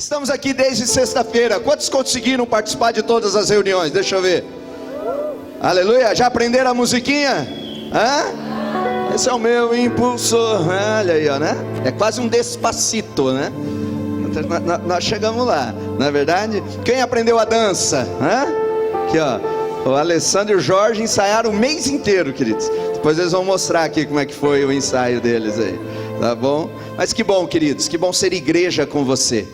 Estamos aqui desde sexta-feira. Quantos conseguiram participar de todas as reuniões? Deixa eu ver. Aleluia. Já aprenderam a musiquinha? Hã? Esse é o meu impulsor. Olha aí, ó, né? É quase um Despacito, né? Nós chegamos lá, não é verdade? Quem aprendeu a dança? Hã? Aqui, ó. O Alessandro e o Jorge ensaiaram o mês inteiro, queridos. Depois eles vão mostrar aqui como é que foi o ensaio deles aí. Tá bom? Mas que bom, queridos. Que bom ser igreja com você.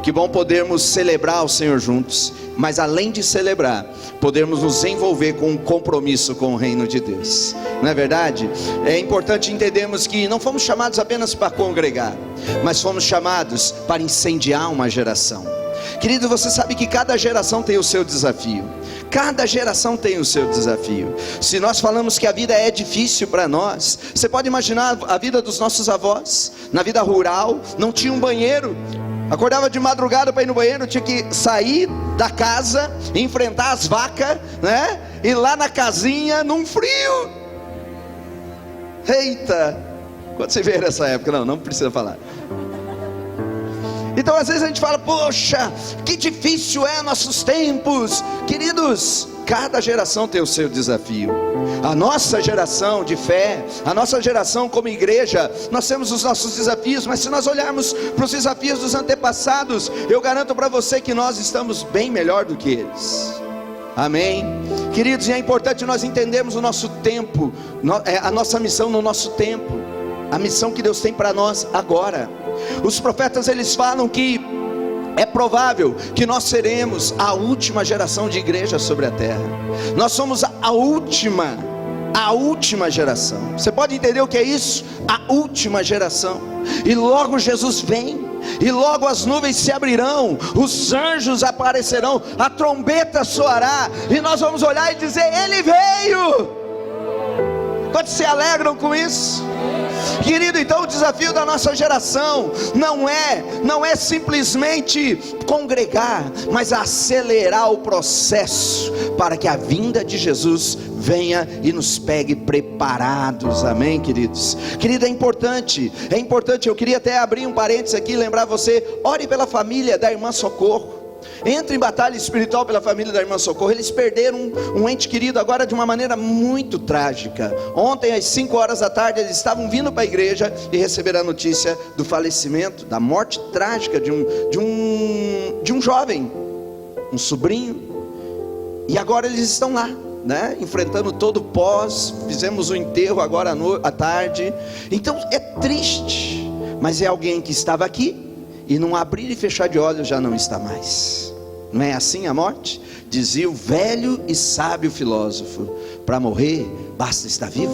Que bom podermos celebrar o Senhor juntos. Mas além de celebrar, podermos nos envolver com um compromisso com o reino de Deus. Não é verdade? É importante entendermos que não fomos chamados apenas para congregar, mas fomos chamados para incendiar uma geração. Querido, você sabe que cada geração tem o seu desafio. Cada geração tem o seu desafio. Se nós falamos que a vida é difícil para nós, você pode imaginar a vida dos nossos avós. Na vida rural, não tinha um banheiro. Acordava de madrugada para ir no banheiro, tinha que sair da casa, enfrentar as vacas, né? E lá na casinha, num frio. Eita! Quando você vê nessa época, não precisa falar. Então às vezes a gente fala, poxa, que difícil é nossos tempos. Queridos, cada geração tem o seu desafio. A nossa geração de fé, a nossa geração como igreja, nós temos os nossos desafios. Mas se nós olharmos para os desafios dos antepassados, eu garanto para você que nós estamos bem melhor do que eles. Amém? Queridos, e é importante nós entendermos o nosso tempo, a nossa missão no nosso tempo, a missão que Deus tem para nós agora. Os profetas, eles falam que é provável que nós seremos a última geração de igreja sobre a terra. Nós somos a última geração. Você pode entender o que é isso? A última geração. E logo Jesus vem, e logo as nuvens se abrirão, os anjos aparecerão, a trombeta soará, e nós vamos olhar e dizer: Ele veio. Quantos se alegram com isso? Querido, então o desafio da nossa geração não é simplesmente congregar, mas acelerar o processo para que a vinda de Jesus venha e nos pegue preparados. Amém, queridos? Querido, é importante, eu queria até abrir um parênteses aqui e lembrar você: ore pela família da irmã Socorro. Entre em batalha espiritual pela família da irmã Socorro. Eles perderam um ente querido agora de uma maneira muito trágica. Ontem às 5 horas da tarde eles estavam vindo para a igreja e receberam a notícia do falecimento, da morte trágica de um jovem, um sobrinho. E agora eles estão lá, né, enfrentando todo o pós. Fizemos o enterro agora à tarde. Então é triste, mas é alguém que estava aqui e num abrir e fechar de olhos já não está mais. Não é assim a morte? Dizia o velho e sábio filósofo: para morrer basta estar vivo.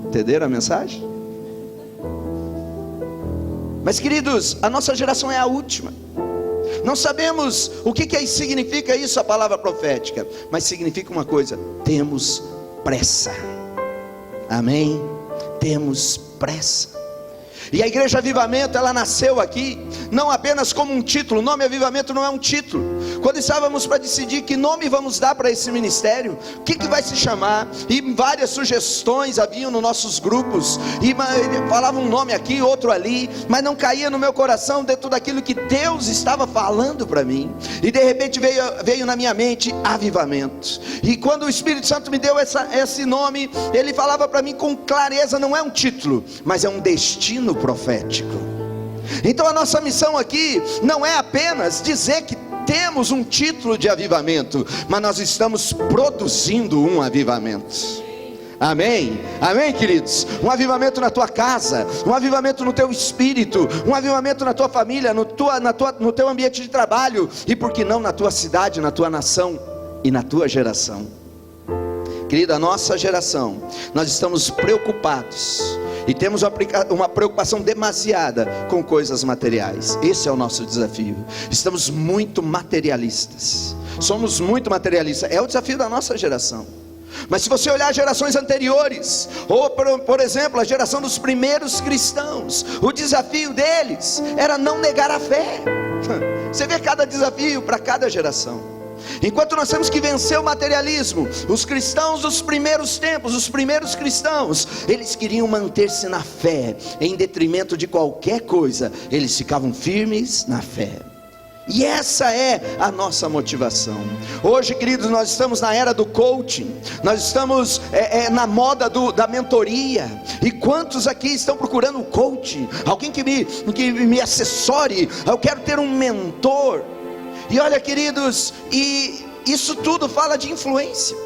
Entenderam a mensagem? Mas queridos, a nossa geração é a última. Não sabemos o que significa isso, a palavra profética, mas significa uma coisa: temos pressa. Amém? Temos pressa. E a Igreja Avivamento, ela nasceu aqui não apenas como um título. O nome Avivamento não é um título. Quando estávamos para decidir que nome vamos dar para esse ministério, o que vai se chamar, e várias sugestões haviam nos nossos grupos, e falavam um nome aqui, outro ali, mas não caía no meu coração dentro daquilo que Deus estava falando para mim. E de repente veio na minha mente Avivamento. E quando o Espírito Santo me deu esse nome, ele falava para mim com clareza: não é um título, mas é um destino profético. Então a nossa missão aqui não é apenas dizer que temos um título de avivamento, mas nós estamos produzindo um avivamento. Amém? Amém, queridos? Um avivamento na tua casa, um avivamento no teu espírito, um avivamento na tua família, no teu ambiente de trabalho, e por que não na tua cidade, na tua nação e na tua geração. Querida, a nossa geração, nós estamos preocupados e temos uma preocupação demasiada com coisas materiais. Esse é o nosso desafio. Estamos muito materialistas. Somos muito materialistas. É o desafio da nossa geração. Mas se você olhar gerações anteriores, ou por exemplo a geração dos primeiros cristãos, o desafio deles era não negar a fé. Você vê cada desafio para cada geração. Enquanto nós temos que vencer o materialismo, os cristãos dos primeiros tempos, os primeiros cristãos, eles queriam manter-se na fé, em detrimento de qualquer coisa, eles ficavam firmes na fé. E essa é a nossa motivação. Hoje, queridos, nós estamos na era do coaching, nós estamos na moda da mentoria. E quantos aqui estão procurando um coaching? Alguém que me assessore? Eu quero ter um mentor. E olha, queridos, e isso tudo fala de influência.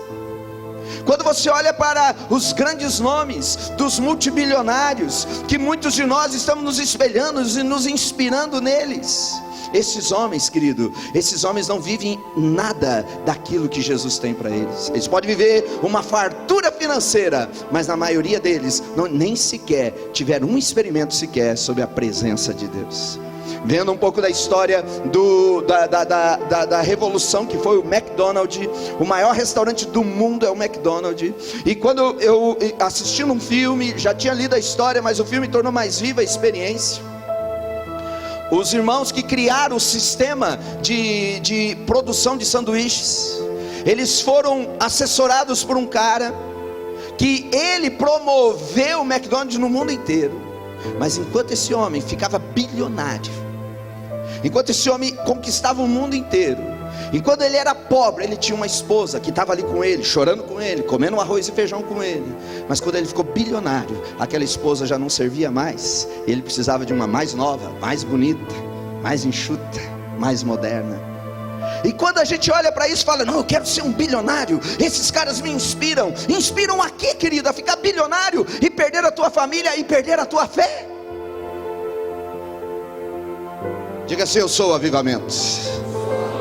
Quando você olha para os grandes nomes dos multibilionários, que muitos de nós estamos nos espelhando e nos inspirando neles, esses homens, querido, esses homens não vivem nada daquilo que Jesus tem para eles. Eles podem viver uma fartura financeira, mas na maioria deles nem sequer tiveram um experimento sequer sobre a presença de Deus. Vendo um pouco da história da revolução que foi o McDonald's, o maior restaurante do mundo é o McDonald's. E quando eu assistindo um filme, já tinha lido a história, mas o filme tornou mais viva a experiência. Os irmãos que criaram o sistema de produção de sanduíches, eles foram assessorados por um cara que ele promoveu o McDonald's no mundo inteiro. Mas enquanto esse homem ficava bilionário, enquanto esse homem conquistava o mundo inteiro, enquanto ele era pobre, ele tinha uma esposa que estava ali com ele, chorando com ele, comendo arroz e feijão com ele. Mas quando ele ficou bilionário, aquela esposa já não servia mais. Ele precisava de uma mais nova, mais bonita, mais enxuta, mais moderna. E quando a gente olha para isso e fala, não, eu quero ser um bilionário, esses caras me inspiram. Inspiram a quê, querido? A ficar bilionário e perder a tua família e perder a tua fé? Diga assim, eu sou o avivamento.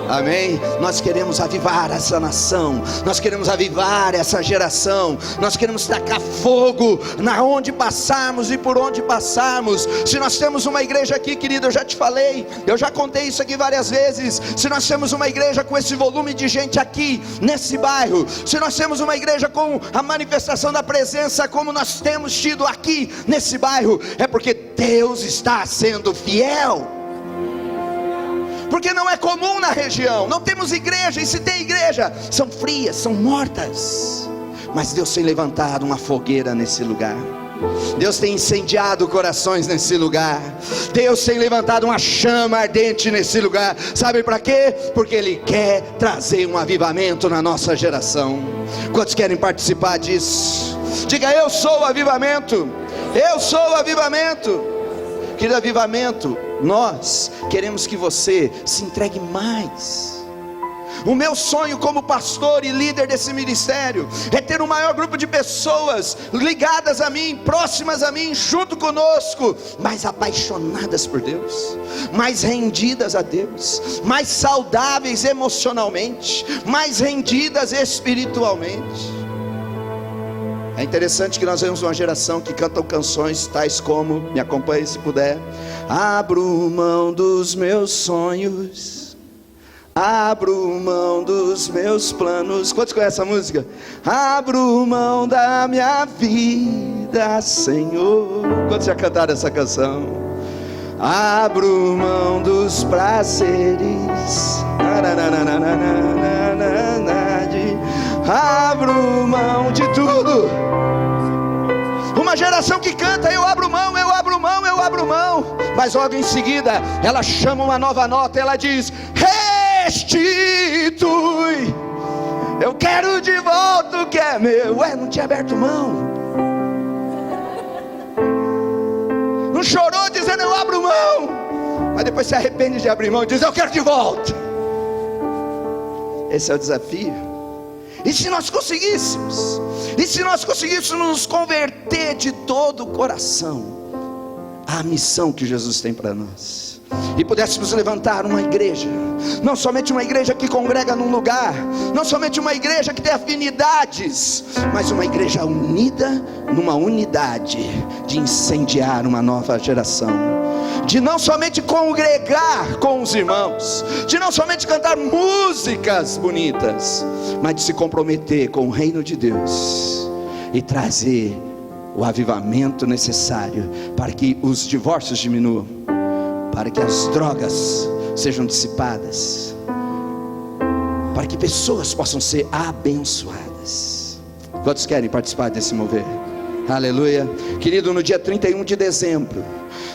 Amém? Nós queremos avivar essa nação, nós queremos avivar essa geração, nós queremos tacar fogo na onde passarmos e por onde passarmos. Se nós temos uma igreja aqui, querido, eu já te falei, eu já contei isso aqui várias vezes. Se nós temos uma igreja com esse volume de gente aqui nesse bairro, se nós temos uma igreja com a manifestação da presença como nós temos tido aqui nesse bairro, é porque Deus está sendo fiel. Porque não é comum na região, não temos igreja, e se tem igreja, são frias, são mortas. Mas Deus tem levantado uma fogueira nesse lugar, Deus tem incendiado corações nesse lugar, Deus tem levantado uma chama ardente nesse lugar. Sabe para quê? Porque Ele quer trazer um avivamento na nossa geração. Quantos querem participar disso? Diga, eu sou o avivamento, eu sou o avivamento. Querido, avivamento, nós queremos que você se entregue mais. O meu sonho como pastor e líder desse ministério é ter um maior grupo de pessoas ligadas a mim, próximas a mim, junto conosco, mais apaixonadas por Deus, mais rendidas a Deus, mais saudáveis emocionalmente, mais rendidas espiritualmente. É interessante que nós vemos uma geração que cantam canções tais como, me acompanhe se puder: abro mão dos meus sonhos, abro mão dos meus planos. Quantos conhecem essa música? Abro mão da minha vida, Senhor. Quantos já cantaram essa canção? Abro mão dos prazeres, abro mão de tudo. Uma geração que canta, eu abro mão, eu abro mão, eu abro mão. Mas logo em seguida, ela chama uma nova nota, ela diz, restitui. Eu quero de volta o que é meu. Ué, não tinha aberto mão? Não chorou dizendo eu abro mão, mas depois se arrepende de abrir mão e diz eu quero de volta. Esse é o desafio. E se nós conseguíssemos nos converter de todo o coração à missão que Jesus tem para nós, e pudéssemos levantar uma igreja, não somente uma igreja que congrega num lugar, não somente uma igreja que tem afinidades, mas uma igreja unida numa unidade de incendiar uma nova geração, de não somente congregar com os irmãos, de não somente cantar músicas bonitas, mas de se comprometer com o reino de Deus e trazer o avivamento necessário para que os divórcios diminuam, para que as drogas sejam dissipadas, para que pessoas possam ser abençoadas. Quantos querem participar desse mover? Aleluia. Querido, no dia 31 de dezembro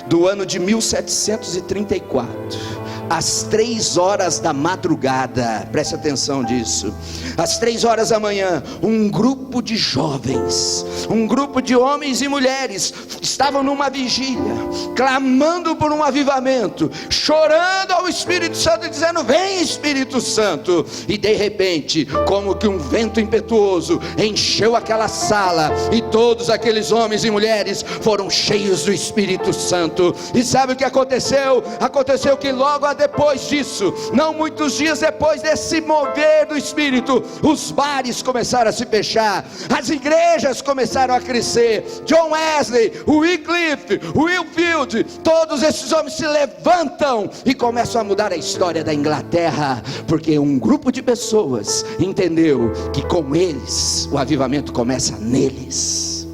do ano de 1734, às 3 horas da madrugada, preste atenção disso, às 3 horas da manhã, um grupo de jovens, um grupo de homens e mulheres, estavam numa vigília, clamando por um avivamento, chorando ao Espírito Santo e dizendo: vem Espírito Santo. E de repente, como que um vento impetuoso encheu aquela sala, e todos aqueles homens e mulheres foram cheios do Espírito Santo. E sabe o que aconteceu? Aconteceu que logo depois disso, não muitos dias depois desse mover do Espírito, os bares começaram a se fechar, as igrejas começaram a crescer. John Wesley, Wycliffe, Whitefield, todos esses homens se levantam e começam a mudar a história da Inglaterra, porque um grupo de pessoas entendeu que com eles o avivamento começa neles.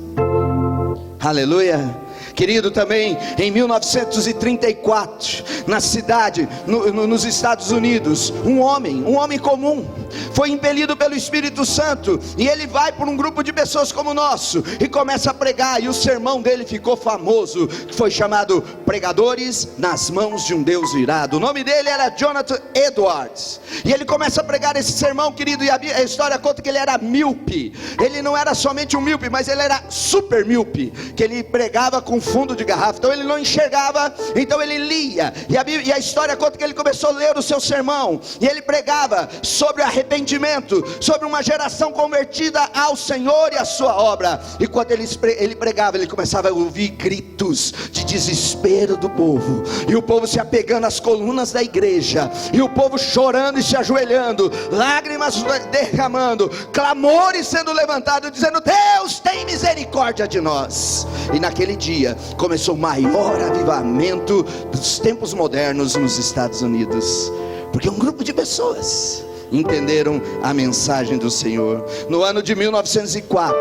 Aleluia. Querido, também em 1934, na cidade, nos Estados Unidos, um homem comum, foi impelido pelo Espírito Santo, e ele vai por um grupo de pessoas como o nosso, e começa a pregar, e o sermão dele ficou famoso, que foi chamado Pregadores nas Mãos de um Deus Irado. O nome dele era Jonathan Edwards, e ele começa a pregar esse sermão, querido, e a história conta que ele era míope. Ele não era somente um míope, mas ele era super míope, que ele pregava com fundo de garrafa, então ele não enxergava, então ele lia, e a história conta que ele começou a ler o seu sermão, e ele pregava sobre arrependimento, sobre uma geração convertida ao Senhor e à sua obra. E quando ele pregava, ele começava a ouvir gritos de desespero do povo, e o povo se apegando às colunas da igreja, e o povo chorando e se ajoelhando, lágrimas derramando, clamores sendo levantados, dizendo: Deus, tem misericórdia de nós. E naquele dia começou o maior avivamento dos tempos modernos nos Estados Unidos, porque um grupo de pessoas entenderam a mensagem do Senhor. No ano de 1904,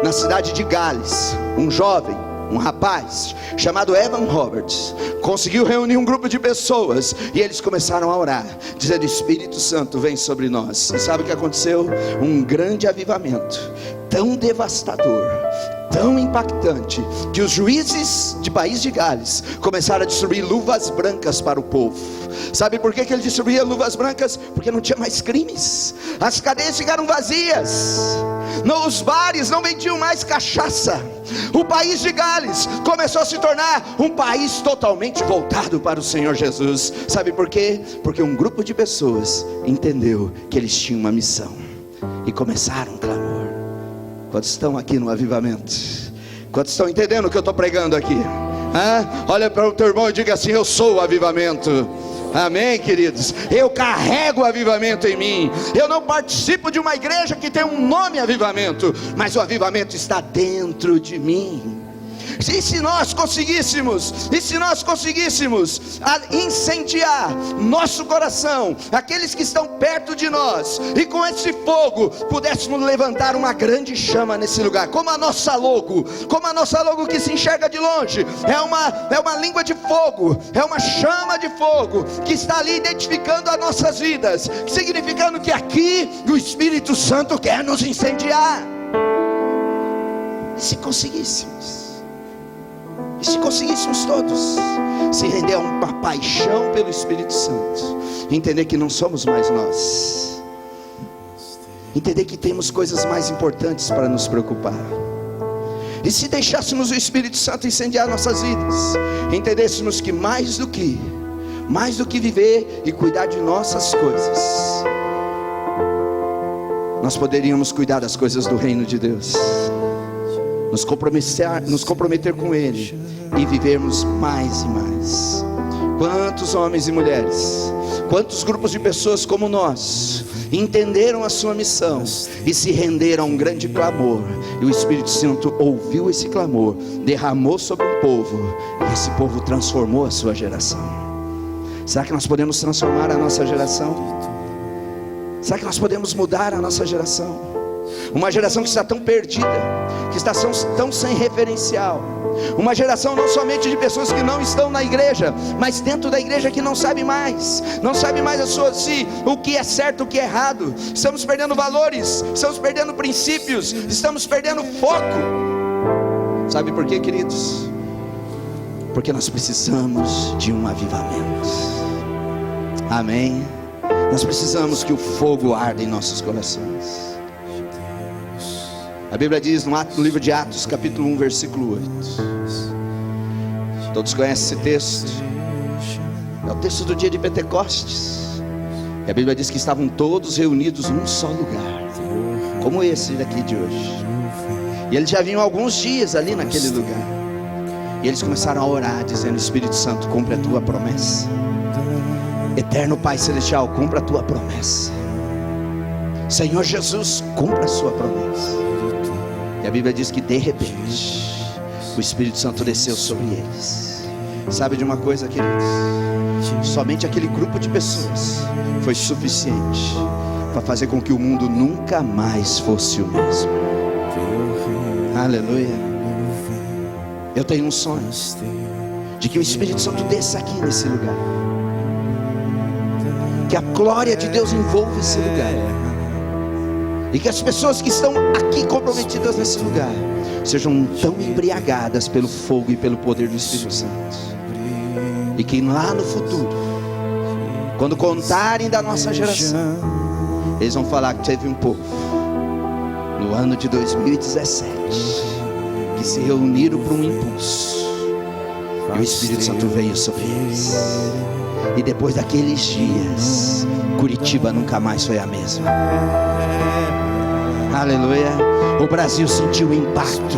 na cidade de Gales, um rapaz chamado Evan Roberts conseguiu reunir um grupo de pessoas, e eles começaram a orar, dizendo: Espírito Santo, vem sobre nós. E sabe o que aconteceu? Um grande avivamento, tão devastador, tão impactante, que os juízes de país de Gales começaram a distribuir luvas brancas para o povo. Sabe por que ele distribuía luvas brancas? Porque não tinha mais crimes, as cadeias ficaram vazias, os bares não vendiam mais cachaça. O país de Gales começou a se tornar um país totalmente voltado para o Senhor Jesus. Sabe por quê? Porque um grupo de pessoas entendeu que eles tinham uma missão, e começaram um clamor. Quantos estão aqui no avivamento? Quantos estão entendendo o que eu estou pregando aqui? Olha para o teu irmão e diga assim: eu sou o avivamento. Amém, queridos? Eu carrego o avivamento em mim. Eu não participo de uma igreja que tem um nome avivamento, mas o avivamento está dentro de mim. E se nós conseguíssemos incendiar nosso coração, aqueles que estão perto de nós, e com esse fogo pudéssemos levantar uma grande chama nesse lugar, como a nossa logo que se enxerga de longe, é uma língua de fogo, é uma chama de fogo que está ali identificando as nossas vidas, significando que aqui o Espírito Santo quer nos incendiar. E se conseguíssemos todos se render a uma paixão pelo Espírito Santo, entender que não somos mais nós, entender que temos coisas mais importantes para nos preocupar, e se deixássemos o Espírito Santo incendiar nossas vidas, entendêssemos que mais do que viver e cuidar de nossas coisas, nós poderíamos cuidar das coisas do reino de Deus, nos comprometer com Ele e vivermos mais e mais. Quantos homens e mulheres, quantos grupos de pessoas como nós entenderam a sua missão e se renderam a um grande clamor, e o Espírito Santo ouviu esse clamor, derramou sobre o povo, e esse povo transformou a sua geração. Será que nós podemos transformar a nossa geração? Será que nós podemos mudar a nossa geração? Uma geração que está tão perdida, que está tão sem referencial, Uma geração não somente de pessoas que não estão na igreja, mas dentro da igreja que não sabe mais o que é certo, o que é errado. Estamos perdendo valores, estamos perdendo princípios, estamos perdendo foco. Sabe por quê, queridos? Porque nós precisamos de um avivamento. Amém? Nós precisamos que o fogo arda em nossos corações. A Bíblia diz no livro de Atos, capítulo 1, versículo 8. Todos conhecem esse texto. É o texto do dia de Pentecostes. E a Bíblia diz que estavam todos reunidos num só lugar, como esse daqui de hoje. E eles já vinham alguns dias ali naquele lugar. E eles começaram a orar, dizendo: Espírito Santo, cumpre a tua promessa. Eterno Pai Celestial, cumpra a tua promessa. Senhor Jesus, cumpra a sua promessa. E a Bíblia diz que de repente o Espírito Santo desceu sobre eles. Sabe de uma coisa, queridos? Somente aquele grupo de pessoas foi suficiente para fazer com que o mundo nunca mais fosse o mesmo. Aleluia. Eu tenho um sonho de que o Espírito Santo desça aqui nesse lugar, que a glória de Deus envolva esse lugar, e que as pessoas que estão aqui comprometidas nesse lugar sejam tão embriagadas pelo fogo e pelo poder do Espírito Santo, e que lá no futuro, quando contarem da nossa geração, eles vão falar que teve um povo no ano de 2017 que se reuniram para um impulso, e o Espírito Santo veio sobre eles. E depois daqueles dias, Curitiba nunca mais foi a mesma. Aleluia. O Brasil sentiu o impacto.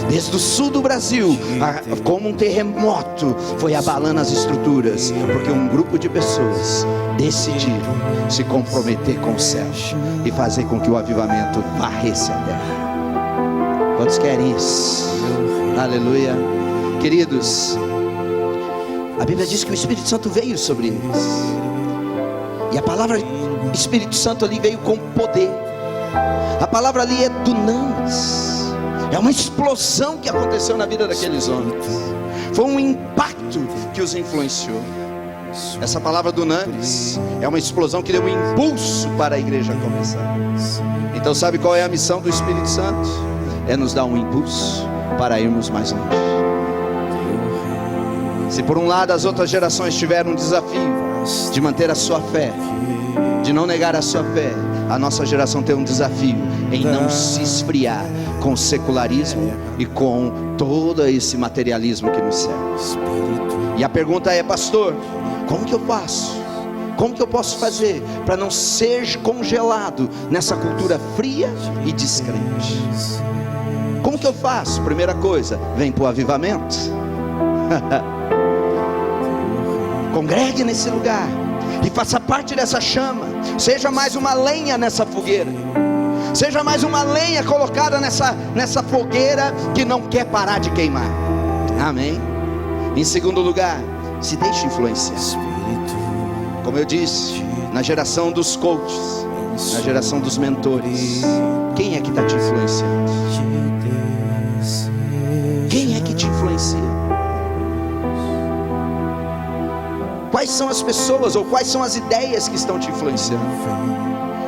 Desde o sul do Brasil, como um terremoto, foi abalando as estruturas, porque um grupo de pessoas decidiram se comprometer com o céu e fazer com que o avivamento varresse a terra. Quantos querem isso? Aleluia. Queridos, a Bíblia diz que o Espírito Santo veio sobre eles, e a palavra Espírito Santo ali veio com poder. A palavra ali é dunamis. É uma explosão que aconteceu na vida daqueles homens. Foi um impacto que os influenciou. Essa palavra dunamis é uma explosão que deu um impulso para a igreja começar. Então sabe qual é a missão do Espírito Santo? É nos dar um impulso para irmos mais longe. Se por um lado as outras gerações tiveram um desafio de manter a sua fé, de não negar a sua fé, a nossa geração tem um desafio em não se esfriar com o secularismo e com todo esse materialismo que nos serve. E a pergunta é: pastor, como que eu faço? Como que eu posso fazer para não ser congelado nessa cultura fria e descrente? Como que eu faço? Primeira coisa, vem para o avivamento. Congregue nesse lugar e faça parte dessa chama. Seja mais uma lenha nessa fogueira. Seja mais uma lenha colocada nessa fogueira que não quer parar de queimar. Amém. Em segundo lugar, se deixe influenciar. Como eu disse, na geração dos coaches, na geração dos mentores, quem é que está te influenciando? Quem é que te influencia? Quais são as pessoas ou quais são as ideias que estão te influenciando?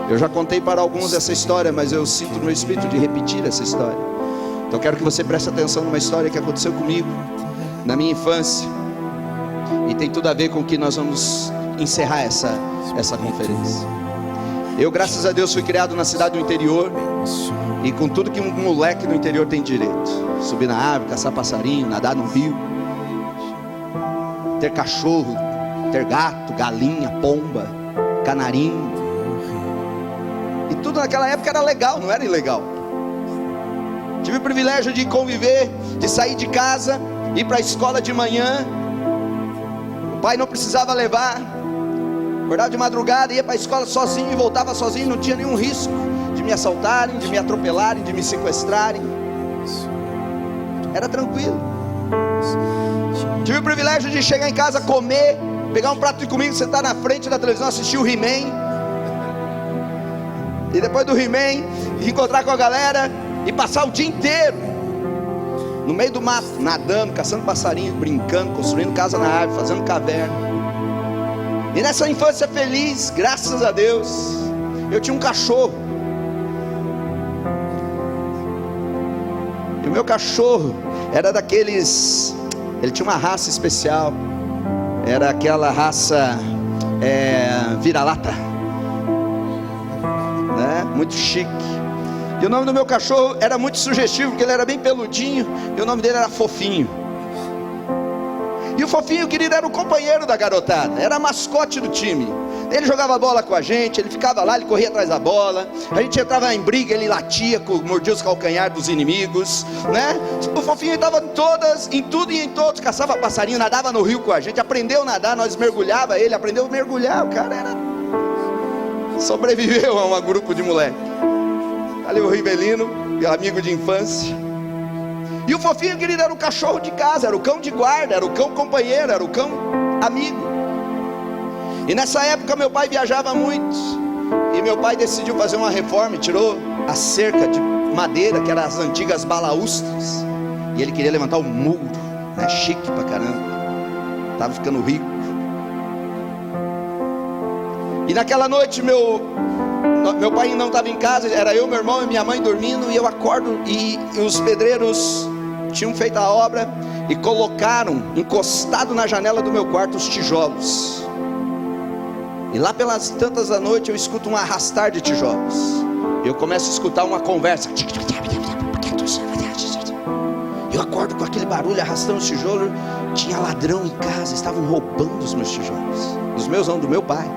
Eu já contei para alguns essa história, mas eu sinto no meu espírito de repetir essa história. Então quero que você preste atenção numa história que aconteceu comigo na minha infância, e tem tudo a ver com o que nós vamos encerrar essa conferência. Eu, graças a Deus, fui criado na cidade do interior, e com tudo que um moleque do interior tem direito: subir na árvore, caçar passarinho, nadar no rio, ter cachorro, ter gato, galinha, pomba, canarinho. E tudo naquela época era legal, não era ilegal. Tive o privilégio de conviver, de sair de casa, ir para a escola de manhã. O pai não precisava levar. Acordava de madrugada, ia para a escola sozinho e voltava sozinho. Não tinha nenhum risco de me assaltarem, de me atropelarem, de me sequestrarem. Era tranquilo. Tive o privilégio de chegar em casa, comer, pegar um prato de comida, sentar na frente da televisão, assistir o He-Man, e depois do He-Man encontrar com a galera e passar o dia inteiro no meio do mato, nadando, caçando passarinho, brincando, construindo casa na árvore, fazendo caverna. E nessa infância feliz, graças a Deus, eu tinha um cachorro. E o meu cachorro era daqueles, ele tinha uma raça especial, era aquela raça vira-lata, né? Muito chique. E o nome do meu cachorro era muito sugestivo, porque ele era bem peludinho, e o nome dele era Fofinho. E o Fofinho, querido, era o companheiro da garotada, era mascote do time. Ele jogava bola com a gente, ele ficava lá, ele corria atrás da bola. A gente entrava em briga, ele latia, mordia os calcanhares dos inimigos, né? O Fofinho estava em tudo e em todos, caçava passarinho, nadava no rio com a gente, aprendeu a nadar, nós mergulhava ele, aprendeu a mergulhar. O cara sobreviveu a um grupo de moleque. Ali o Rivelino, amigo de infância. E o Fofinho, querido, era o cachorro de casa, era o cão de guarda, era o cão companheiro, era o cão amigo. E nessa época meu pai viajava muito, e meu pai decidiu fazer uma reforma e tirou a cerca de madeira, que eram as antigas balaústras, e ele queria levantar um muro, né? Chique pra caramba, estava ficando rico. E naquela noite meu pai não estava em casa, era eu, meu irmão e minha mãe dormindo, e eu acordo e os pedreiros tinham feito a obra e colocaram encostado na janela do meu quarto os tijolos. E lá pelas tantas da noite eu escuto um arrastar de tijolos. Eu começo a escutar uma conversa. Eu acordo com aquele barulho arrastando os tijolos. Tinha ladrão em casa, estavam roubando os meus tijolos. Os meus não, do meu pai.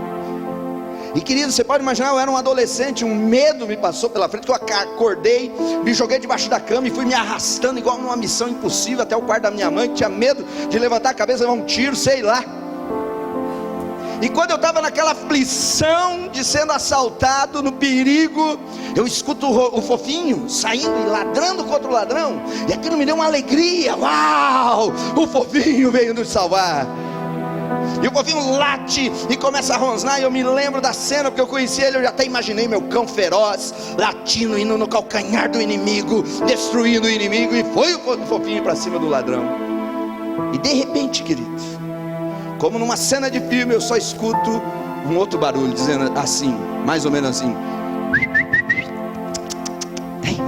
E querido, você pode imaginar, eu era um adolescente, um medo me passou pela frente, que eu acordei, me joguei debaixo da cama e fui me arrastando igual numa missão impossível até o quarto da minha mãe, que tinha medo de levantar a cabeça e levar um tiro, sei lá. E quando eu estava naquela aflição de sendo assaltado, no perigo, eu escuto o Fofinho saindo e ladrando contra o ladrão, e aquilo me deu uma alegria. Uau, o Fofinho veio nos salvar. E o Fofinho late e começa a rosnar. E eu me lembro da cena, porque eu conheci ele. Eu já até imaginei meu cão feroz latindo, indo no calcanhar do inimigo, destruindo o inimigo. E foi o Fofinho para cima do ladrão. E de repente, querido, como numa cena de filme, eu só escuto um outro barulho, dizendo assim, mais ou menos assim: vem.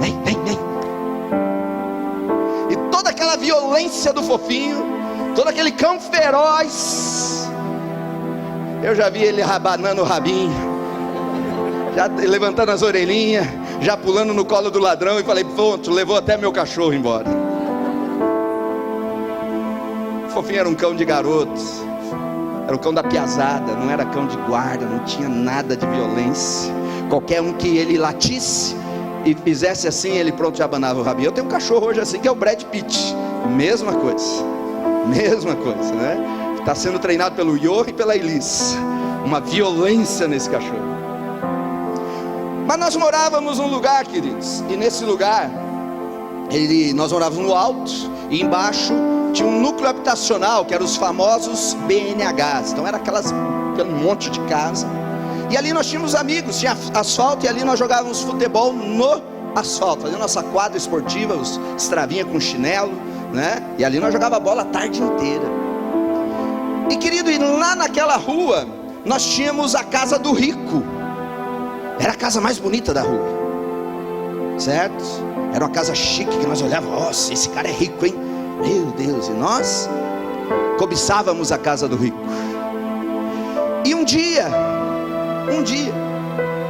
E toda aquela violência do Fofinho, todo aquele cão feroz, eu já vi ele rabanando o rabinho, já levantando as orelhinhas, já pulando no colo do ladrão. E falei, pronto, levou até meu cachorro embora. O Fofinho era um cão de garoto, era o cão da piazada, não era cão de guarda, não tinha nada de violência. Qualquer um que ele latisse e fizesse assim, ele pronto, já abanava o rabinho. Eu tenho um cachorro hoje assim, que é o Brad Pitt, mesma coisa, né? Está sendo treinado pelo Johan e pela Elis. Uma violência nesse cachorro. Mas nós morávamos num lugar, queridos, e nesse lugar nós morávamos no alto, e embaixo tinha um núcleo habitacional, que eram os famosos BNHs. Então era aquele monte de casa, e ali nós tínhamos amigos, tinha asfalto, e ali nós jogávamos futebol no asfalto, fazendo nossa quadra esportiva, os estravinha com chinelo, né? E ali nós jogava bola a tarde inteira. E querido, e lá naquela rua nós tínhamos a casa do rico. Era a casa mais bonita da rua, certo? Era uma casa chique, que nós olhávamos, nossa, esse cara é rico, hein? Meu Deus. E nós cobiçávamos a casa do rico. E um dia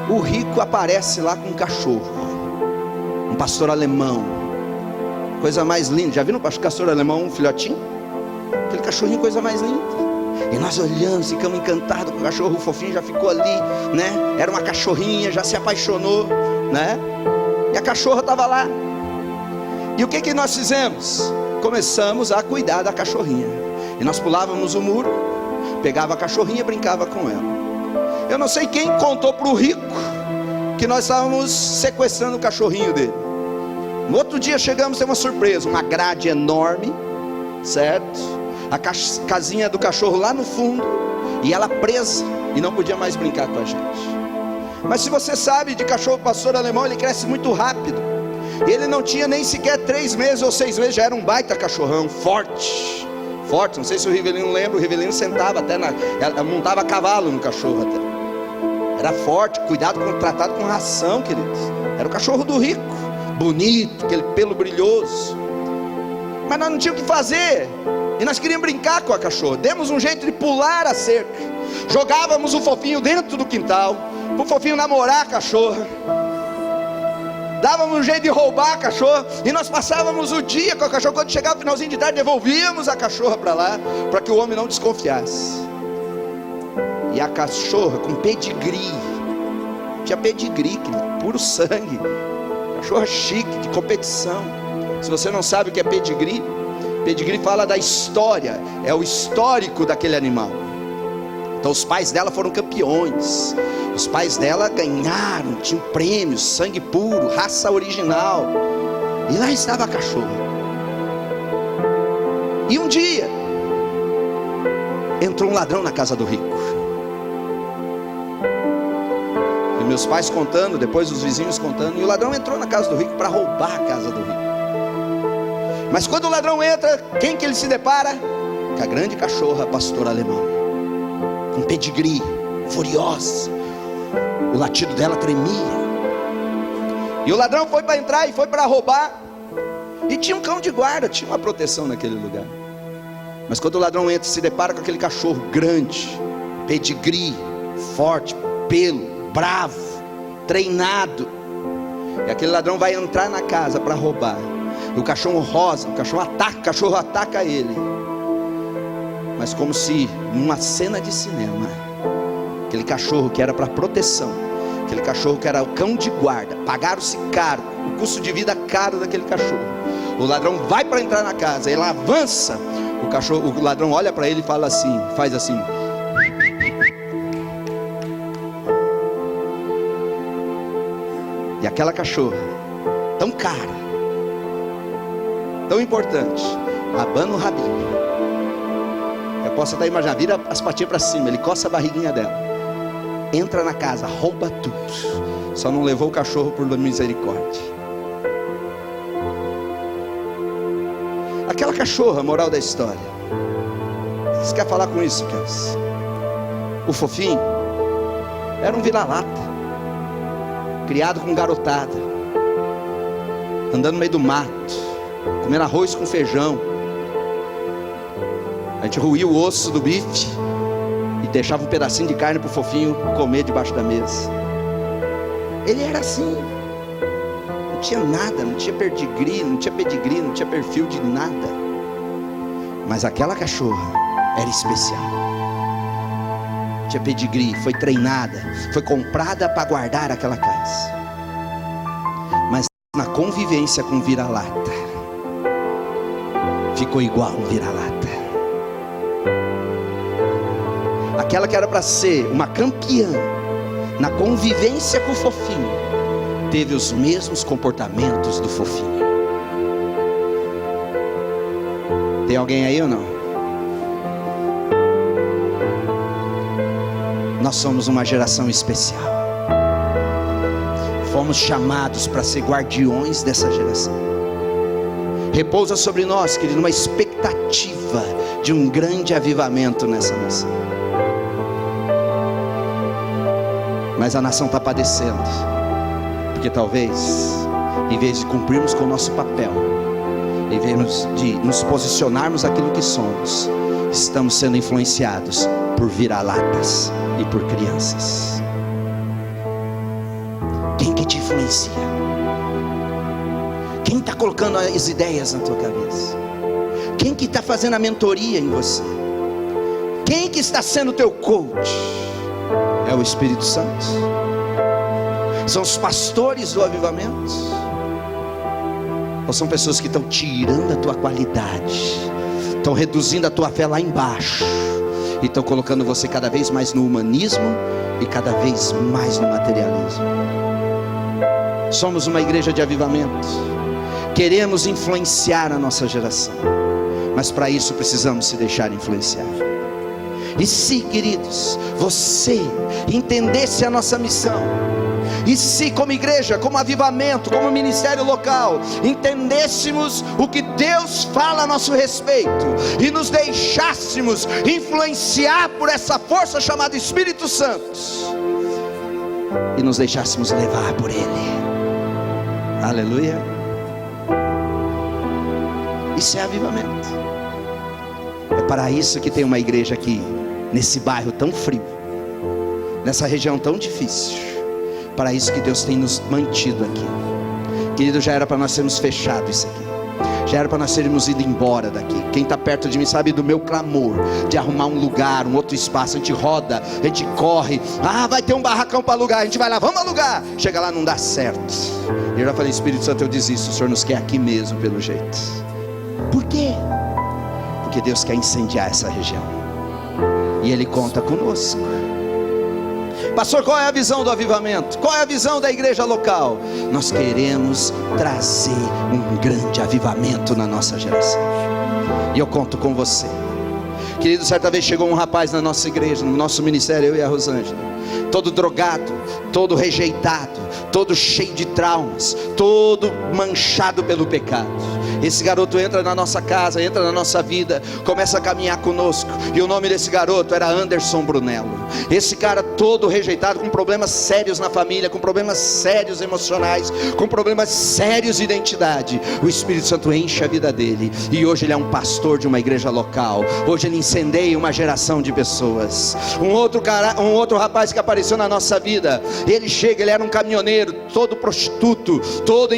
o rico aparece lá com um cachorro, um pastor alemão, coisa mais linda. Já viram um pastor alemão, um filhotinho? Aquele cachorrinho, coisa mais linda. E nós olhamos, ficamos encantados com o cachorro. O Fofinho já ficou ali, né? Era uma cachorrinha, já se apaixonou, né? E a cachorra estava lá. E o que nós fizemos? Começamos a cuidar da cachorrinha. E nós pulávamos o muro, pegava a cachorrinha e brincava com ela. Eu não sei quem contou para o rico que nós estávamos sequestrando o cachorrinho dele. No outro dia chegamos, tem uma surpresa, uma grade enorme, certo? A casinha do cachorro lá no fundo, e ela presa, e não podia mais brincar com a gente. Mas se você sabe de cachorro pastor alemão, ele cresce muito rápido. Ele não tinha nem sequer 3 meses ou 6 meses, já era um baita cachorrão, forte. Forte, não sei se o Rivelino lembra, o Rivelino sentava até montava cavalo no cachorro até. Era forte, tratado com ração, queridos. Era o cachorro do rico, bonito, aquele pelo brilhoso. Mas nós não tínhamos o que fazer, e nós queríamos brincar com a cachorra. Demos um jeito de pular a cerca, jogávamos o fofinho dentro do quintal, para o fofinho namorar a cachorra. Dávamos um jeito de roubar a cachorra, e nós passávamos o dia com a cachorra. Quando chegava o finalzinho de tarde, devolvíamos a cachorra para lá, para que o homem não desconfiasse. E a cachorra com pedigree, tinha pedigree, puro sangue, cachorra chique, de competição. Se você não sabe o que é pedigree, pedigree fala da história, é o histórico daquele animal. Então os pais dela foram campeões, os pais dela ganharam, tinham prêmios, sangue puro, raça original. E lá estava a cachorra. E um dia entrou um ladrão na casa do rico. E meus pais contando, depois os vizinhos contando, e o ladrão entrou na casa do rico para roubar a casa do rico. Mas quando o ladrão entra, quem que ele se depara? Com a grande cachorra pastor alemão, com pedigree, furiosa. O latido dela tremia. E o ladrão foi para entrar e foi para roubar. E tinha um cão de guarda, tinha uma proteção naquele lugar. Mas quando o ladrão entra, se depara com aquele cachorro grande, pedigree, forte, pelo, bravo, treinado. E aquele ladrão vai entrar na casa para roubar. E o cachorro rosa, o cachorro ataca ele. Mas como se numa cena de cinema, aquele cachorro que era para proteção, aquele cachorro que era o cão de guarda, pagaram-se caro, o custo de vida caro daquele cachorro. O ladrão vai para entrar na casa, ele avança, o ladrão olha para ele e fala assim, faz assim. E aquela cachorra, tão cara, tão importante, abana o rabinho. Eu posso até imaginar, vira as patinhas para cima, ele coça a barriguinha dela, entra na casa, rouba tudo, só não levou o cachorro por misericórdia. Aquela cachorra, moral da história, você quer falar com isso, Kels? O fofinho era um vira-lata, criado com garotada, andando no meio do mato, comendo arroz com feijão. A gente ruía o osso do bife e deixava um pedacinho de carne para o fofinho comer debaixo da mesa. Ele era assim, não tinha nada, não tinha pedigree, não tinha perfil de nada. Mas aquela cachorra era especial, tinha pedigree, foi treinada, foi comprada para guardar aquela casa. Mas na convivência com vira-lata, ficou igual um vira-lata. Aquela que era para ser uma campeã na convivência com o fofinho, teve os mesmos comportamentos do fofinho. Tem alguém aí ou não? Nós somos uma geração especial. Fomos chamados para ser guardiões dessa geração. Repousa sobre nós, querido, uma expectativa de um grande avivamento nessa nação. Mas a nação está padecendo, porque talvez, em vez de cumprirmos com o nosso papel, em vez de nos posicionarmos aquilo que somos, estamos sendo influenciados por vira-latas e por crianças. Quem que te influencia? Quem está colocando as ideias na tua cabeça? Quem que está fazendo a mentoria em você? Quem que está sendo teu coach? É o Espírito Santo? São os pastores do avivamento? Ou são pessoas que estão tirando a tua qualidade, estão reduzindo a tua fé lá embaixo, e estão colocando você cada vez mais no humanismo e cada vez mais no materialismo? Somos uma igreja de avivamento, queremos influenciar a nossa geração, mas para isso precisamos se deixar influenciar. E se, queridos, você entendesse a nossa missão, E se como igreja, como avivamento, como ministério local, entendêssemos o que Deus fala a nosso respeito e nos deixássemos influenciar por essa força chamada Espírito Santo, e nos deixássemos levar por Ele, aleluia, isso é avivamento. É para isso que tem uma igreja aqui, nesse bairro tão frio, nessa região tão difícil. Para isso que Deus tem nos mantido aqui. Querido, já era para nós termos fechado isso aqui, já era para nós termos ido embora daqui. Quem está perto de mim sabe do meu clamor de arrumar um lugar, um outro espaço. A gente roda, a gente corre, vai ter um barracão para alugar, a gente vai lá, vamos alugar. Chega lá, não dá certo. Eu já falei, Espírito Santo, eu desisto, o Senhor nos quer aqui mesmo pelo jeito. Por quê? Porque Deus quer incendiar essa região, e Ele conta conosco. Pastor, qual é a visão do avivamento? Qual é a visão da igreja local? Nós queremos trazer um grande avivamento na nossa geração, e eu conto com você. Querido, certa vez chegou um rapaz na nossa igreja, no nosso ministério, eu e a Rosângela, todo drogado, todo rejeitado, todo cheio de traumas, todo manchado pelo pecado. Esse garoto entra na nossa casa, entra na nossa vida, começa a caminhar conosco, e o nome desse garoto era Anderson Brunello. Esse cara todo rejeitado, com problemas sérios na família, com problemas sérios emocionais, com problemas sérios de identidade. O Espírito Santo enche a vida dele, e hoje ele é um pastor de uma igreja local. Hoje ele incendeia uma geração de pessoas. Um outro rapaz que apareceu na nossa vida, ele chega, ele era um caminhoneiro, todo prostituto, todo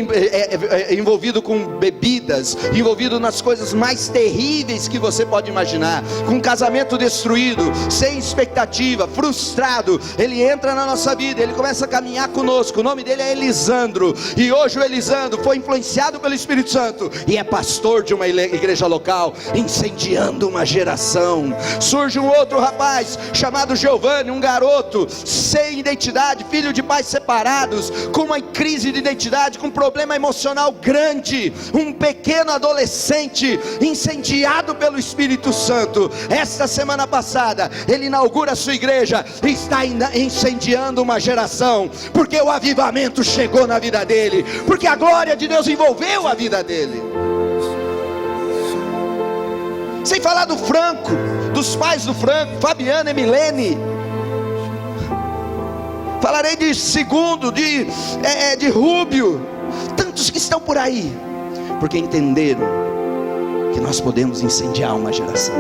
envolvido com bebidas, envolvido nas coisas mais terríveis que você pode imaginar, com um casamento destruído, sem expectativa, frustrado. Ele entra na nossa vida, ele começa a caminhar conosco. O nome dele é Elisandro, e hoje o Elisandro foi influenciado pelo Espírito Santo e é pastor de uma igreja local, incendiando uma geração. Surge um outro rapaz chamado Giovanni, um garoto sem identidade, filho de pais separados, com uma crise de identidade, com um problema emocional grande, um pequeno adolescente incendiado pelo Espírito Santo. Esta semana passada ele inaugura a sua igreja e está incendiando uma geração, porque o avivamento chegou na vida dele, porque a glória de Deus envolveu a vida dele. Sem falar do Franco, dos pais do Franco, Fabiana e Milene. Falarei de Segundo, de Rúbio, tantos que estão por aí, porque entenderam que nós podemos incendiar uma geração.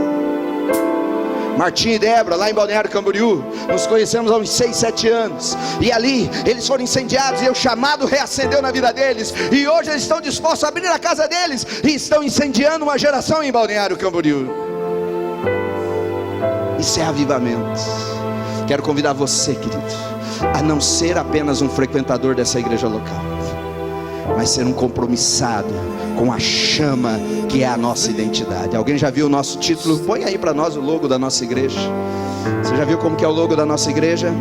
Martim e Débora, lá em Balneário Camboriú, nos conhecemos há uns 6, 7 anos, e ali eles foram incendiados, e o chamado reacendeu na vida deles, e hoje eles estão dispostos a abrir a casa deles, e estão incendiando uma geração em Balneário Camboriú. Isso é avivamento. Quero convidar você, querido, a não ser apenas um frequentador dessa igreja local, mas ser um compromissado com a chama que é a nossa identidade. Alguém já viu o nosso título? Põe aí para nós o logo da nossa igreja. Você já viu como que é o logo da nossa igreja?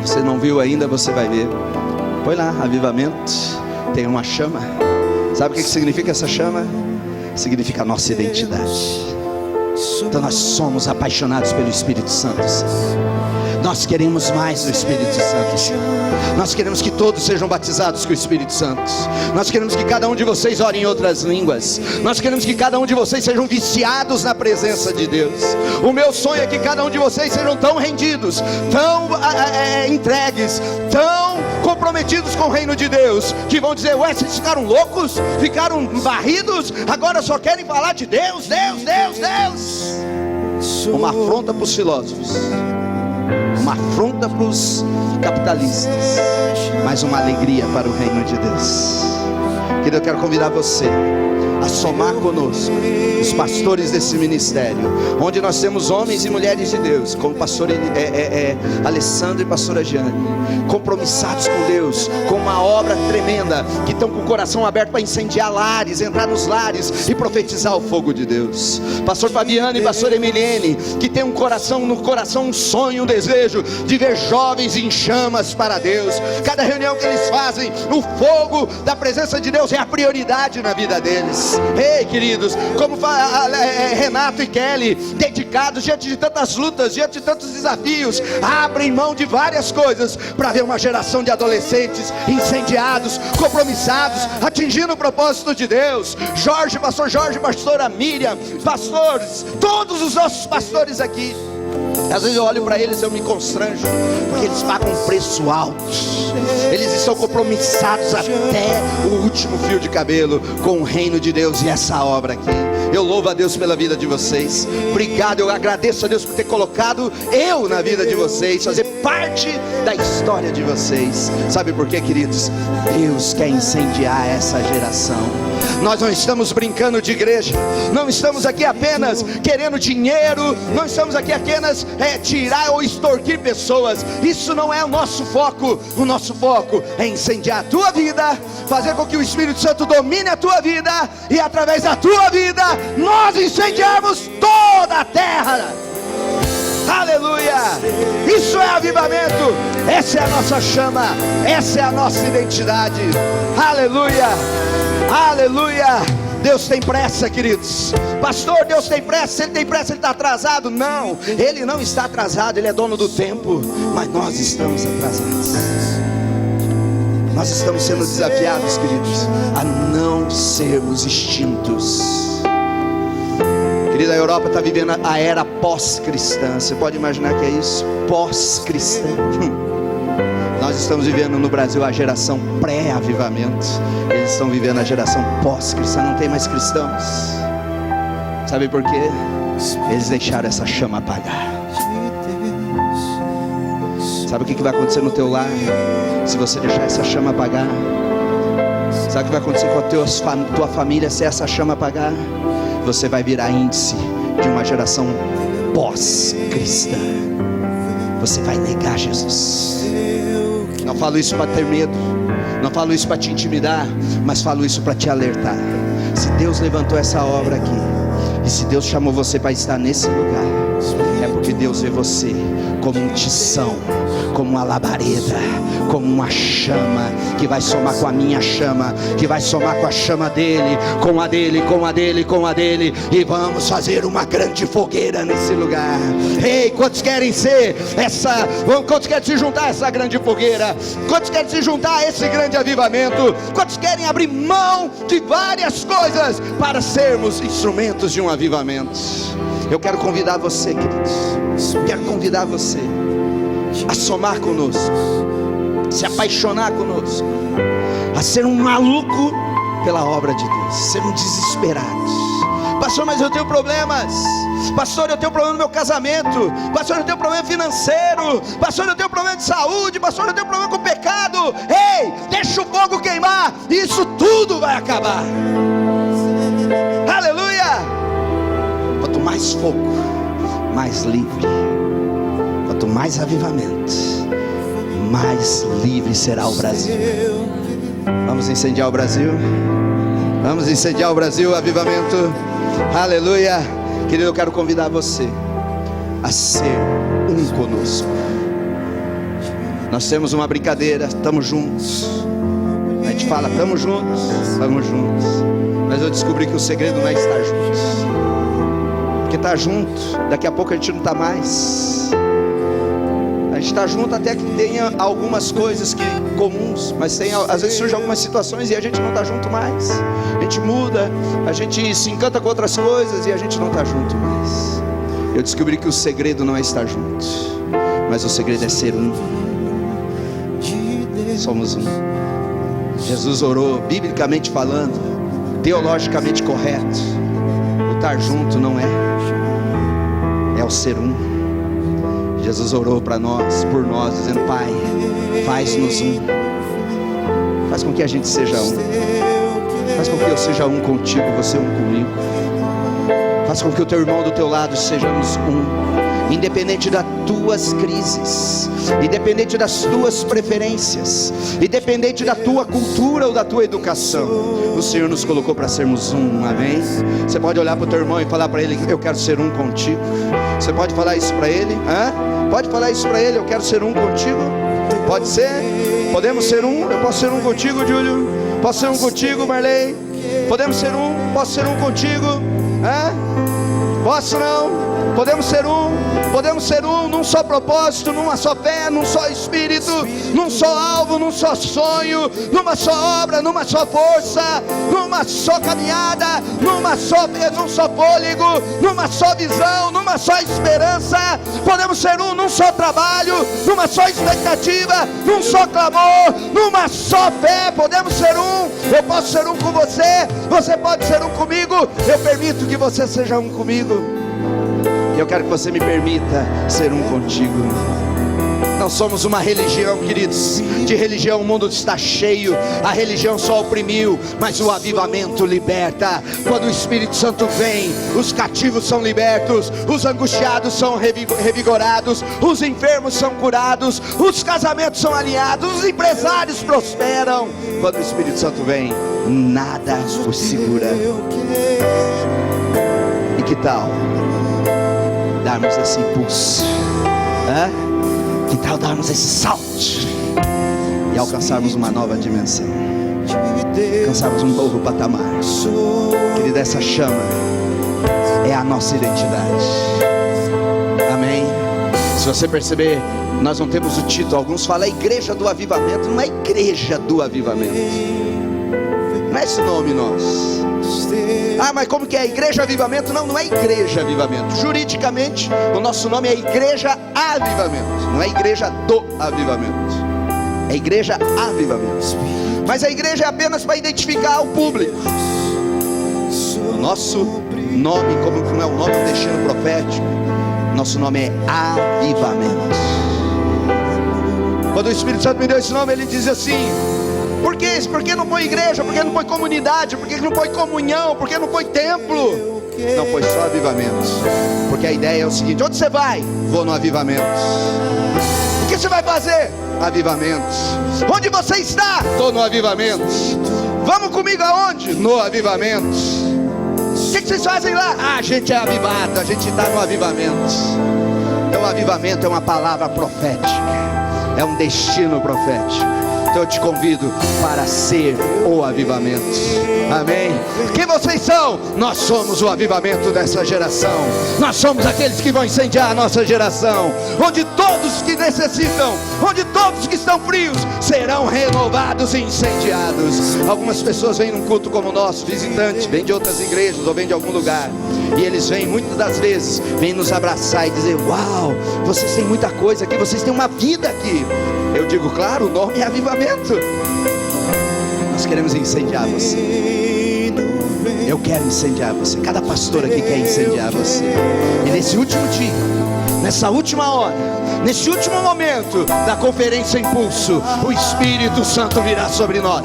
Você não viu ainda, você vai ver. Põe lá, avivamento. Tem uma chama. Sabe o que significa essa chama? Significa a nossa identidade. Então nós somos apaixonados pelo Espírito Santo. Nós queremos mais do Espírito Santo. Nós queremos que todos sejam batizados com o Espírito Santo. Nós queremos que cada um de vocês ore em outras línguas. Nós queremos que cada um de vocês sejam viciados na presença de Deus. O meu sonho é que cada um de vocês sejam tão rendidos, tão entregues, tão comprometidos com o reino de Deus, que vão dizer: ué, vocês ficaram loucos? Ficaram barridos? Agora só querem falar de Deus, Deus, Deus, Deus. Uma afronta para os filósofos, uma afronta para os capitalistas, mas uma alegria para o reino de Deus. Querido, eu quero convidar você a somar conosco, os pastores desse ministério, onde nós temos homens e mulheres de Deus, como o pastor Alessandro e pastora Jane, compromissados com Deus, com uma obra tremenda, que estão com o coração aberto para incendiar lares, entrar nos lares e profetizar o fogo de Deus. Pastor Fabiano e pastor Emiliene, que tem no coração um sonho, um desejo de ver jovens em chamas para Deus. Cada reunião que eles fazem, o fogo da presença de Deus é a prioridade na vida deles. Ei, queridos, como Renato e Kelly, dedicados diante de tantas lutas, diante de tantos desafios, abrem mão de várias coisas para ver uma geração de adolescentes incendiados, compromissados, atingindo o propósito de Deus. Pastor Jorge, pastora Miriam, pastores, todos os nossos pastores aqui, às vezes eu olho para eles e eu me constranjo, porque eles pagam um preço alto. Eles estão compromissados até o último fio de cabelo com o reino de Deus e essa obra aqui. Eu louvo a Deus pela vida de vocês. Obrigado, eu agradeço a Deus por ter colocado eu na vida de vocês, fazer parte da história de vocês. Sabe por quê, queridos? Deus quer incendiar essa geração. Nós não estamos brincando de igreja, não estamos aqui apenas querendo dinheiro, não estamos aqui apenas tirar ou extorquir pessoas. Isso não é o nosso foco. O nosso foco é incendiar a tua vida, fazer com que o Espírito Santo domine a tua vida, e através da tua vida nós incendiarmos toda a terra. Aleluia! Isso é avivamento. Essa é a nossa chama, essa é a nossa identidade. Aleluia! Aleluia! Deus tem pressa, queridos. Pastor, Deus tem pressa. Se Ele tem pressa, Ele está atrasado? Não, Ele não está atrasado, Ele é dono do tempo. Mas nós estamos atrasados. Nós estamos sendo desafiados, queridos, a não sermos extintos. Querida, a Europa está vivendo a era pós-cristã. Você pode imaginar que é isso? Pós-cristã. Nós estamos vivendo no Brasil a geração pré-avivamento. Eles estão vivendo a geração pós-cristã. Não tem mais cristãos. Sabe por quê? Eles deixaram essa chama apagar. Sabe o que vai acontecer no teu lar se você deixar essa chama apagar? Sabe o que vai acontecer com a tua família se essa chama apagar? Você vai virar índice de uma geração pós-cristã. Você vai negar Jesus. Não falo isso para ter medo, não falo isso para te intimidar, mas falo isso para te alertar. Se Deus levantou essa obra aqui, e se Deus chamou você para estar nesse lugar, é porque Deus vê você como um tição, como uma labareda, como uma chama que vai somar com a minha chama, que vai somar com a chama dele, com a dele, com a dele, com a dele, e vamos fazer uma grande fogueira nesse lugar. Ei, quantos querem ser essa? Quantos querem se juntar a essa grande fogueira? Quantos querem se juntar a esse grande avivamento? Quantos querem abrir mão de várias coisas para sermos instrumentos de um avivamento? Eu quero convidar você, queridos, quero convidar você a somar conosco, se apaixonar conosco, a ser um maluco pela obra de Deus, ser um desesperado. Pastor, mas eu tenho problemas. Pastor, eu tenho problema no meu casamento. Pastor, eu tenho problema financeiro. Pastor, eu tenho problema de saúde. Pastor, eu tenho problema com o pecado. Ei, deixa o fogo queimar, e isso tudo vai acabar. Aleluia! Quanto mais fogo, mais livre. Quanto mais avivamento, mais livre será o Brasil. Vamos incendiar o Brasil. Vamos incendiar o Brasil, avivamento. Aleluia. Querido, eu quero convidar você a ser um conosco. Nós temos uma brincadeira, estamos juntos. A gente fala, estamos juntos, mas eu descobri que o segredo não é estar juntos, porque estar junto, daqui a pouco a gente não está mais. A gente está junto até que tenha algumas coisas comuns, mas às vezes surgem algumas situações e a gente não está junto mais. A gente muda, a gente se encanta com outras coisas e a gente não está junto mais. Eu descobri que o segredo não é estar junto, mas o segredo é ser um. Somos um. Jesus orou, biblicamente falando, teologicamente correto. O estar junto não é o ser um. Jesus orou para nós, por nós, dizendo: Pai, faz-nos um. Faz com que a gente seja um. Faz com que eu seja um contigo, você um comigo. Faz com que o teu irmão do teu lado sejamos um. Independente das tuas crises, independente das tuas preferências, independente da tua cultura ou da tua educação, o Senhor nos colocou para sermos um, amém? Você pode olhar para o teu irmão e falar para ele: eu quero ser um contigo. Você pode falar isso para ele? Pode falar isso para ele: eu quero ser um contigo. Pode ser? Podemos ser um? Eu posso ser um contigo, Júlio? Posso ser um contigo, Marley? Podemos ser um? Posso ser um contigo? Posso não? Podemos ser um num só propósito, numa só fé, num só espírito, num só alvo, num só sonho, numa só obra, numa só força, numa só caminhada, num só fôlego, numa só visão, numa só esperança. Podemos ser um num só trabalho, numa só expectativa, num só clamor, numa só fé. Podemos ser um. Eu posso ser um com você, você pode ser um comigo. Eu permito que você seja um comigo. E eu quero que você me permita ser um contigo. Não somos uma religião, queridos. De religião o mundo está cheio. A religião só oprimiu, mas o avivamento liberta. Quando o Espírito Santo vem, os cativos são libertos, os angustiados são revigorados, os enfermos são curados, os casamentos são alinhados, os empresários prosperam. Quando o Espírito Santo vem, nada os segura. E que tal darmos esse impulso? Que tal darmos esse salto e alcançarmos uma nova dimensão, alcançarmos um novo patamar? Querida, essa chama é a nossa identidade. Amém? Se você perceber, nós não temos o título. Alguns falam Igreja do Avivamento. Não é Igreja do Avivamento, não é esse nome nosso. Mas como que é? Igreja Avivamento? Não é Igreja Avivamento. Juridicamente o nosso nome é Igreja Avivamento. Não é Igreja do Avivamento, é Igreja Avivamento. Mas a igreja é apenas para identificar o público. O nosso nome, como não é o nome do destino profético, nosso nome é Avivamento. Quando o Espírito Santo me deu esse nome, ele diz assim: por quê? Por que não põe igreja? Por que não põe comunidade? Por que não põe comunhão? Por que não põe templo? Não põe só avivamento. Porque a ideia é o seguinte: onde você vai? Vou no avivamento. O que você vai fazer? Avivamento. Onde você está? Estou no avivamento. Vamos comigo aonde? No avivamento. O que vocês fazem lá? A gente é avivado, a gente está no avivamento. Então o avivamento é uma palavra profética, é um destino profético. Então eu te convido para ser o avivamento. Amém? Quem vocês são? Nós somos o avivamento dessa geração. Nós somos aqueles que vão incendiar a nossa geração. Onde todos que necessitam, onde todos que estão frios serão renovados e incendiados. Algumas pessoas vêm num culto como o nosso, visitante, vêm de outras igrejas ou vêm de algum lugar, e eles vêm, muitas das vezes, vêm nos abraçar e dizer: uau, vocês têm muita coisa aqui, vocês têm uma vida aqui. Eu digo: claro, o nome é avivamento. Nós queremos incendiar você. Eu quero incendiar você. Cada pastor aqui quer incendiar você. E nesse último dia, nessa última hora, nesse último momento da conferência Impulso, o Espírito Santo virá sobre nós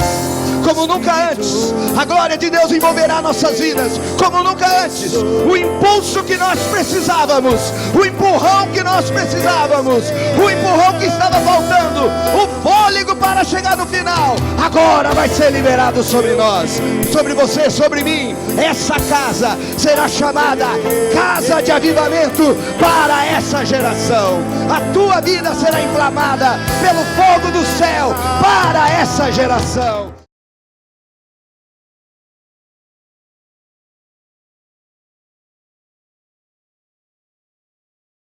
como nunca antes. A glória de Deus envolverá nossas vidas como nunca antes. O impulso que nós precisávamos, o empurrão que nós precisávamos, o empurrão que estava faltando, o fôlego para chegar no final, agora vai ser liberado sobre nós, sobre você, sobre mim. Essa casa será chamada Casa de Avivamento para essa geração. A tua vida será inflamada pelo fogo do céu para essa geração.